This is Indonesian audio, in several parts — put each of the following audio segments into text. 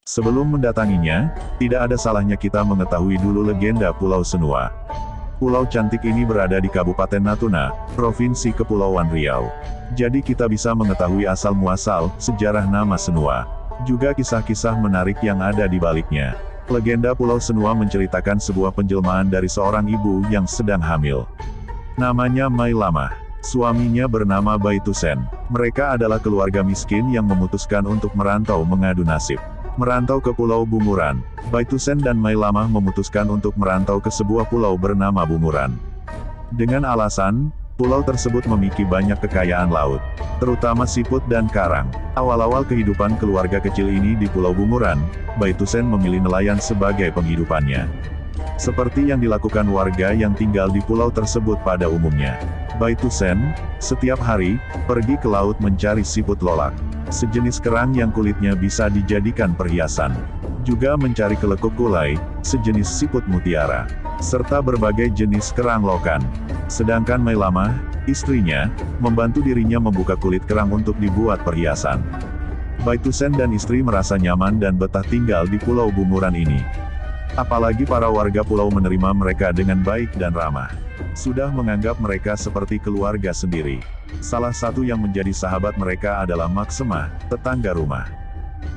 Sebelum mendatanginya, tidak ada salahnya kita mengetahui dulu legenda Pulau Senua. Pulau cantik ini berada di Kabupaten Natuna, Provinsi Kepulauan Riau. Jadi kita bisa mengetahui asal-muasal, sejarah nama Senua. Juga kisah-kisah menarik yang ada di baliknya. Legenda Pulau Senua menceritakan sebuah penjelmaan dari seorang ibu yang sedang hamil. Namanya Mai Lama. Suaminya bernama Baitusen. Mereka adalah keluarga miskin yang memutuskan untuk merantau mengadu nasib. Merantau ke Pulau Bunguran, Baitusen dan Mai Lama memutuskan untuk merantau ke sebuah pulau bernama Bunguran. Dengan alasan, pulau tersebut memiliki banyak kekayaan laut, terutama siput dan karang. Awal-awal kehidupan keluarga kecil ini di Pulau Bunguran, Baitusen memilih nelayan sebagai penghidupannya. Seperti yang dilakukan warga yang tinggal di pulau tersebut pada umumnya. Baitusen, setiap hari, pergi ke laut mencari siput lolak. Sejenis kerang yang kulitnya bisa dijadikan perhiasan. Juga mencari kelekuk kulai, sejenis siput mutiara. Serta berbagai jenis kerang lokan. Sedangkan Mai Lama, istrinya, membantu dirinya membuka kulit kerang untuk dibuat perhiasan. Baitusen dan istri merasa nyaman dan betah tinggal di Pulau Bunguran ini. Apalagi para warga pulau menerima mereka dengan baik dan ramah. Sudah menganggap mereka seperti keluarga sendiri. Salah satu yang menjadi sahabat mereka adalah Mak Semah, tetangga rumah.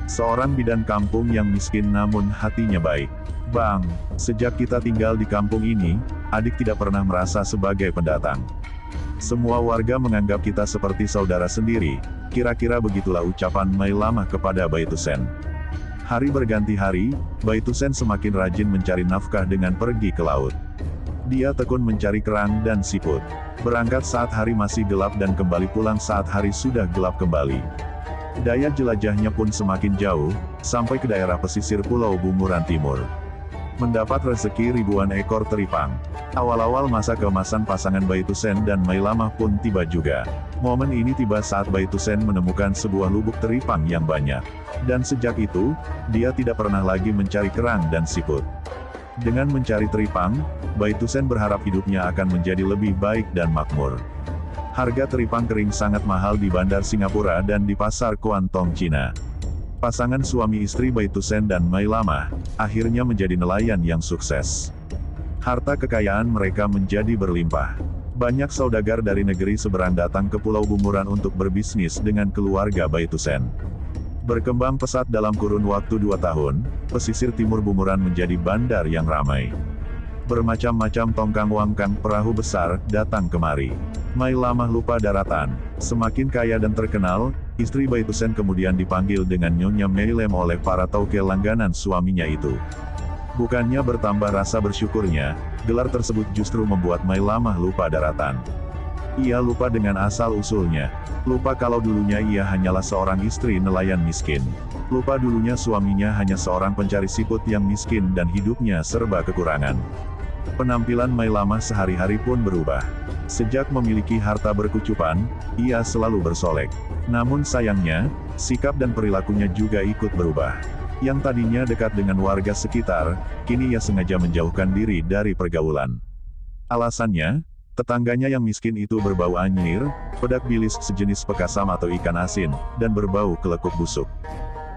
Seorang bidan kampung yang miskin namun hatinya baik. Bang, sejak kita tinggal di kampung ini, adik tidak pernah merasa sebagai pendatang. Semua warga menganggap kita seperti saudara sendiri. Kira-kira begitulah ucapan Mai Lama kepada Baitusen. Hari berganti hari, Baitusen semakin rajin mencari nafkah dengan pergi ke laut. Dia tekun mencari kerang dan siput. Berangkat saat hari masih gelap dan kembali pulang saat hari sudah gelap kembali. Daya jelajahnya pun semakin jauh, sampai ke daerah pesisir Pulau Bunguran Timur. Mendapat rezeki ribuan ekor teripang. Awal-awal masa keemasan pasangan Baitusen dan Mai Lama pun tiba juga. Momen ini tiba saat Baitusen menemukan sebuah lubuk teripang yang banyak. Dan sejak itu, dia tidak pernah lagi mencari kerang dan siput. Dengan mencari teripang, Baitusen berharap hidupnya akan menjadi lebih baik dan makmur. Harga teripang kering sangat mahal di Bandar Singapura dan di Pasar Kuantong, Cina. Pasangan suami istri Baitusen dan Mai Lama, akhirnya menjadi nelayan yang sukses. Harta kekayaan mereka menjadi berlimpah. Banyak saudagar dari negeri seberang datang ke Pulau Bunguran untuk berbisnis dengan keluarga Baitusen. Berkembang pesat dalam kurun waktu 2 tahun, pesisir timur Bunguran menjadi bandar yang ramai. Bermacam-macam tongkang-wangkang perahu besar datang kemari. Mai Lama lupa daratan. Semakin kaya dan terkenal, istri Baitusen kemudian dipanggil dengan Nyonya Meilem oleh para tauke langganan suaminya itu. Bukannya bertambah rasa bersyukurnya, gelar tersebut justru membuat Mai Lama lupa daratan. Ia lupa dengan asal-usulnya. Lupa kalau dulunya ia hanyalah seorang istri nelayan miskin. Lupa dulunya suaminya hanya seorang pencari siput yang miskin dan hidupnya serba kekurangan. Penampilan Mai Lama sehari-hari pun berubah. Sejak memiliki harta berkecupan, ia selalu bersolek. Namun sayangnya, sikap dan perilakunya juga ikut berubah. Yang tadinya dekat dengan warga sekitar, kini ia sengaja menjauhkan diri dari pergaulan. Alasannya, tetangganya yang miskin itu berbau anyir, pedak bilis sejenis pekasam atau ikan asin, dan berbau kelekuk busuk.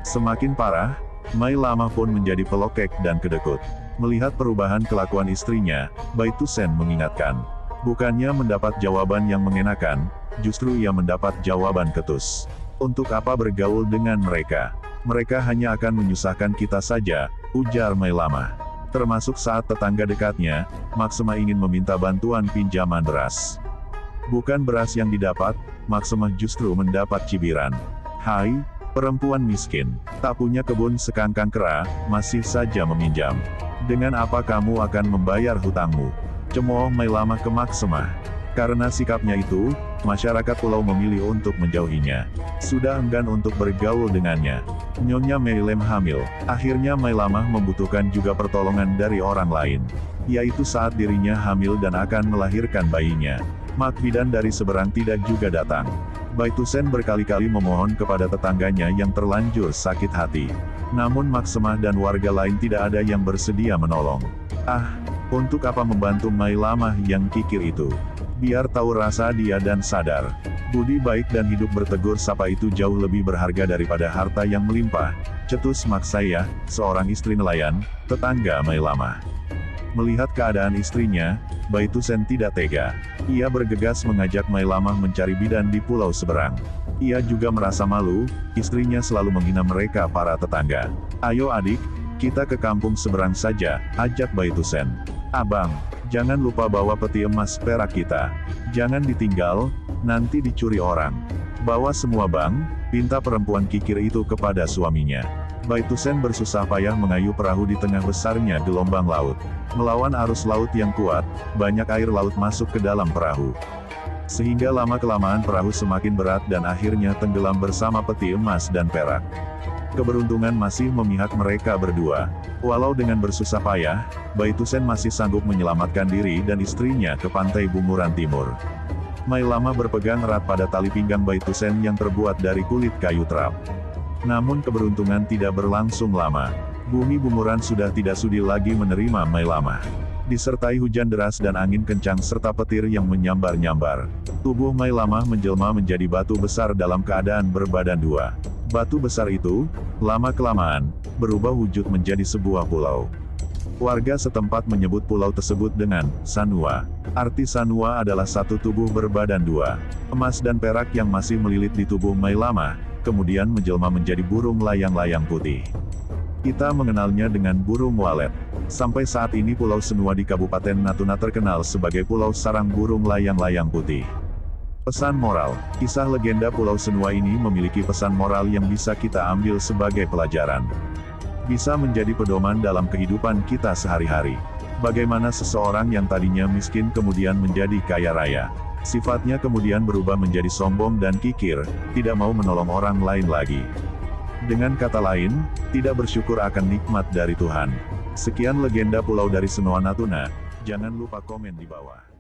Semakin parah, Mai Lama pun menjadi pelokek dan kedekut. Melihat perubahan kelakuan istrinya, Baitusen mengingatkan. Bukannya mendapat jawaban yang mengenakan, justru ia mendapat jawaban ketus. Untuk apa bergaul dengan mereka? Mereka hanya akan menyusahkan kita saja, ujar Mai Lama. Termasuk saat tetangga dekatnya, Mak Semah ingin meminta bantuan pinjaman beras. Bukan beras yang didapat, Mak Semah justru mendapat cibiran. Hai, perempuan miskin, tak punya kebun sekangkang kera, masih saja meminjam. Dengan apa kamu akan membayar hutangmu? Cemooh Mai Lama ke Mak Semah. Karena sikapnya itu, masyarakat pulau memilih untuk menjauhinya. Sudah enggan untuk bergaul dengannya. Nyonya Meilem hamil. Akhirnya Mai Lama membutuhkan juga pertolongan dari orang lain. Yaitu saat dirinya hamil dan akan melahirkan bayinya. Mak bidan dari seberang tidak juga datang. Baitusen berkali-kali memohon kepada tetangganya yang terlanjur sakit hati. Namun Mak Semah dan warga lain tidak ada yang bersedia menolong. Ah, untuk apa membantu Mai Lama yang kikir itu? Biar tahu rasa dia dan sadar. Budi baik dan hidup bertegur sapa itu jauh lebih berharga daripada harta yang melimpah, cetus Maksaya, seorang istri nelayan, tetangga Mailama. Melihat keadaan istrinya, Baitusen tidak tega. Ia bergegas mengajak Mailama mencari bidan di pulau seberang. Ia juga merasa malu, istrinya selalu menghina mereka para tetangga. Ayo adik, kita ke kampung seberang saja, ajak Baitusen. Abang, jangan lupa bawa peti emas perak kita. Jangan ditinggal, nanti dicuri orang. Bawa semua bang, pinta perempuan kikir itu kepada suaminya. Baitusen bersusah payah mengayuh perahu di tengah besarnya gelombang laut. Melawan arus laut yang kuat, banyak air laut masuk ke dalam perahu. Sehingga lama-kelamaan perahu semakin berat dan akhirnya tenggelam bersama peti emas dan perak. Keberuntungan masih memihak mereka berdua. Walau dengan bersusah payah, Baitusen masih sanggup menyelamatkan diri dan istrinya ke pantai Bunguran Timur. Mailama berpegang erat pada tali pinggang Baitusen yang terbuat dari kulit kayu trap. Namun keberuntungan tidak berlangsung lama. Bumi Bunguran sudah tidak sudi lagi menerima Mailama. Disertai hujan deras dan angin kencang serta petir yang menyambar-nyambar, tubuh Mailama menjelma menjadi batu besar dalam keadaan berbadan dua. Batu besar itu, lama-kelamaan, berubah wujud menjadi sebuah pulau. Warga setempat menyebut pulau tersebut dengan Sanua. Arti Sanua adalah satu tubuh berbadan dua. Emas dan perak yang masih melilit di tubuh Mailama, kemudian menjelma menjadi burung layang-layang putih. Kita mengenalnya dengan burung walet. Sampai saat ini Pulau Senua di Kabupaten Natuna terkenal sebagai Pulau Sarang Burung Layang-Layang Putih. Pesan moral, kisah legenda Pulau Senua ini memiliki pesan moral yang bisa kita ambil sebagai pelajaran. Bisa menjadi pedoman dalam kehidupan kita sehari-hari. Bagaimana seseorang yang tadinya miskin kemudian menjadi kaya raya. Sifatnya kemudian berubah menjadi sombong dan kikir, tidak mau menolong orang lain lagi. Dengan kata lain, tidak bersyukur akan nikmat dari Tuhan. Sekian legenda Pulau dari Senua Natuna, jangan lupa komen di bawah.